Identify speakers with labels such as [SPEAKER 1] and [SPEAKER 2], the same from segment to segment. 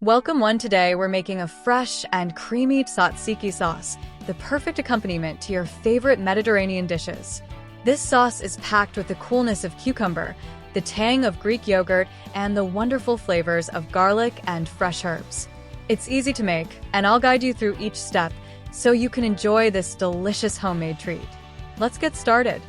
[SPEAKER 1] Welcome one. Today we're making a fresh and creamy tzatziki sauce, the perfect accompaniment to your favorite Mediterranean dishes. This sauce is packed with the coolness of cucumber, the tang of Greek yogurt, and the wonderful flavors of garlic and fresh herbs. It's easy to make, and I'll guide you through each step so you can enjoy this delicious homemade treat. Let's get started.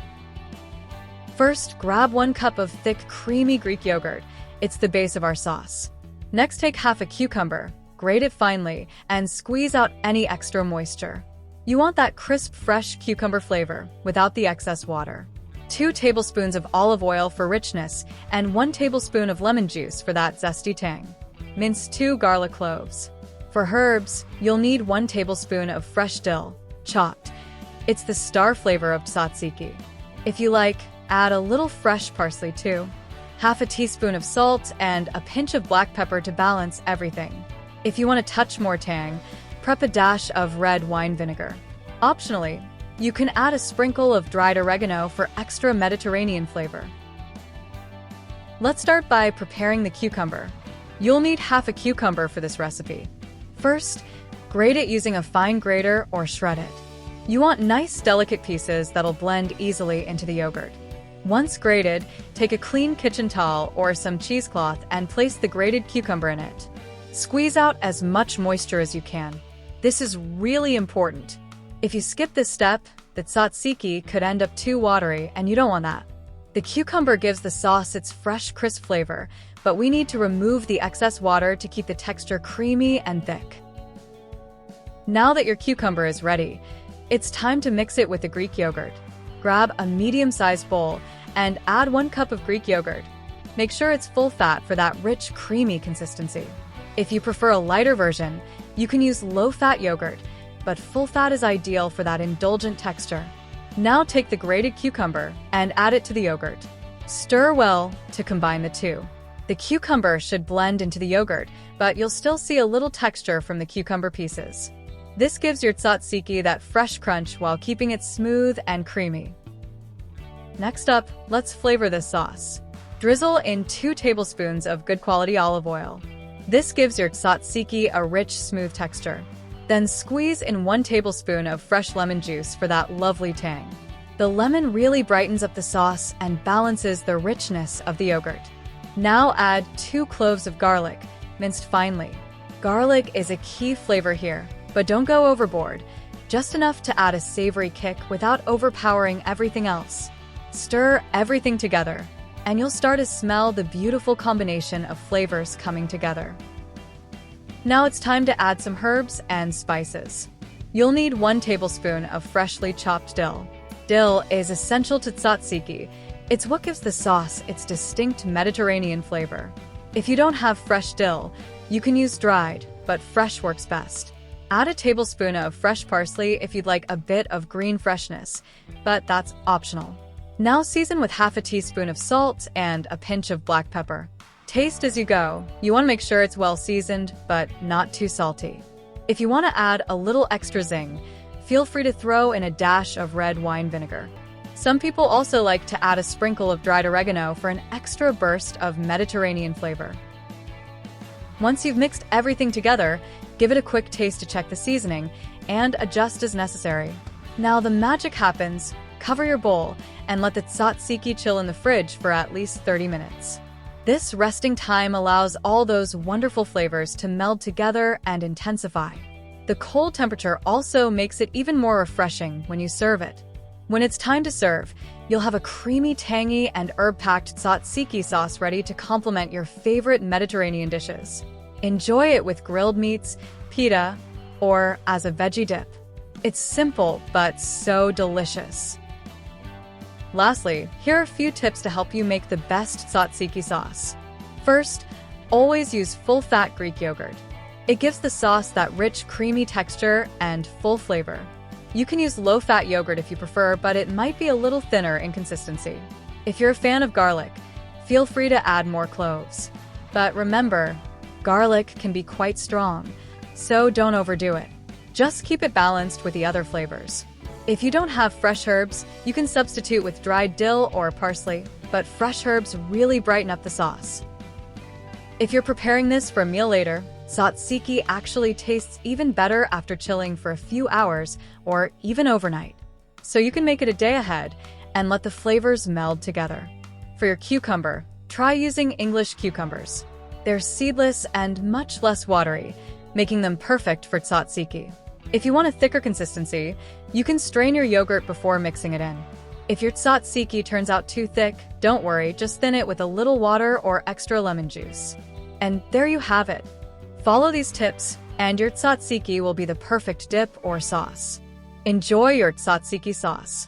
[SPEAKER 1] First, grab 1 cup of thick, creamy Greek yogurt. It's the base of our sauce. Next, take half a cucumber, grate it finely, and squeeze out any extra moisture. You want that crisp, fresh cucumber flavor without the excess water. 2 tablespoons of olive oil for richness, and 1 tablespoon of lemon juice for that zesty tang. Mince 2 garlic cloves. For herbs, you'll need 1 tablespoon of fresh dill, chopped. It's the star flavor of tzatziki. If you like, add a little fresh parsley too. Half a teaspoon of salt and a pinch of black pepper to balance everything. If you want a touch more tang, prep a dash of red wine vinegar. Optionally, you can add a sprinkle of dried oregano for extra Mediterranean flavor. Let's start by preparing the cucumber. You'll need half a cucumber for this recipe. First, grate it using a fine grater or shred it. You want nice, delicate pieces that'll blend easily into the yogurt. Once grated, take a clean kitchen towel or some cheesecloth and place the grated cucumber in it. Squeeze out as much moisture as you can. This is really important. If you skip this step, the tzatziki could end up too watery, and you don't want that. The cucumber gives the sauce its fresh, crisp flavor, but we need to remove the excess water to keep the texture creamy and thick. Now that your cucumber is ready, it's time to mix it with the Greek yogurt. Grab a medium-sized bowl and add 1 cup of Greek yogurt. Make sure it's full fat for that rich, creamy consistency. If you prefer a lighter version, you can use low-fat yogurt, but full fat is ideal for that indulgent texture. Now take the grated cucumber and add it to the yogurt. Stir well to combine the two. The cucumber should blend into the yogurt, but you'll still see a little texture from the cucumber pieces. This gives your tzatziki that fresh crunch while keeping it smooth and creamy. Next up, let's flavor this sauce. Drizzle in 2 tablespoons of good quality olive oil. This gives your tzatziki a rich, smooth texture. Then squeeze in 1 tablespoon of fresh lemon juice for that lovely tang. The lemon really brightens up the sauce and balances the richness of the yogurt. Now add 2 cloves of garlic, minced finely. Garlic is a key flavor here, but don't go overboard, just enough to add a savory kick without overpowering everything else. Stir everything together, and you'll start to smell the beautiful combination of flavors coming together. Now it's time to add some herbs and spices. You'll need 1 tablespoon of freshly chopped dill. Dill is essential to tzatziki. It's what gives the sauce its distinct Mediterranean flavor. If you don't have fresh dill, you can use dried, but fresh works best. Add a tablespoon of fresh parsley if you'd like a bit of green freshness, but that's optional. Now season with half a teaspoon of salt and a pinch of black pepper. Taste as you go. You want to make sure it's well seasoned, but not too salty. If you want to add a little extra zing, feel free to throw in a dash of red wine vinegar. Some people also like to add a sprinkle of dried oregano for an extra burst of Mediterranean flavor. Once you've mixed everything together, give it a quick taste to check the seasoning and adjust as necessary. Now the magic happens. Cover your bowl and let the tzatziki chill in the fridge for at least 30 minutes. This resting time allows all those wonderful flavors to meld together and intensify. The cold temperature also makes it even more refreshing when you serve it. When it's time to serve, you'll have a creamy, tangy, and herb-packed tzatziki sauce ready to complement your favorite Mediterranean dishes. Enjoy it with grilled meats, pita, or as a veggie dip. It's simple, but so delicious. Lastly, here are a few tips to help you make the best tzatziki sauce. First, always use full-fat Greek yogurt. It gives the sauce that rich, creamy texture and full flavor. You can use low-fat yogurt if you prefer, but it might be a little thinner in consistency. If you're a fan of garlic, feel free to add more cloves. But remember, garlic can be quite strong, so don't overdo it. Just keep it balanced with the other flavors. If you don't have fresh herbs, you can substitute with dried dill or parsley, but fresh herbs really brighten up the sauce. If you're preparing this for a meal later, Tzatziki actually tastes even better after chilling for a few hours or even overnight. So you can make it a day ahead and let the flavors meld together. For your cucumber, try using English cucumbers. They're seedless and much less watery, making them perfect for tzatziki. If you want a thicker consistency, you can strain your yogurt before mixing it in. If your tzatziki turns out too thick, don't worry, just thin it with a little water or extra lemon juice. And there you have it. Follow these tips, and your tzatziki will be the perfect dip or sauce. Enjoy your tzatziki sauce.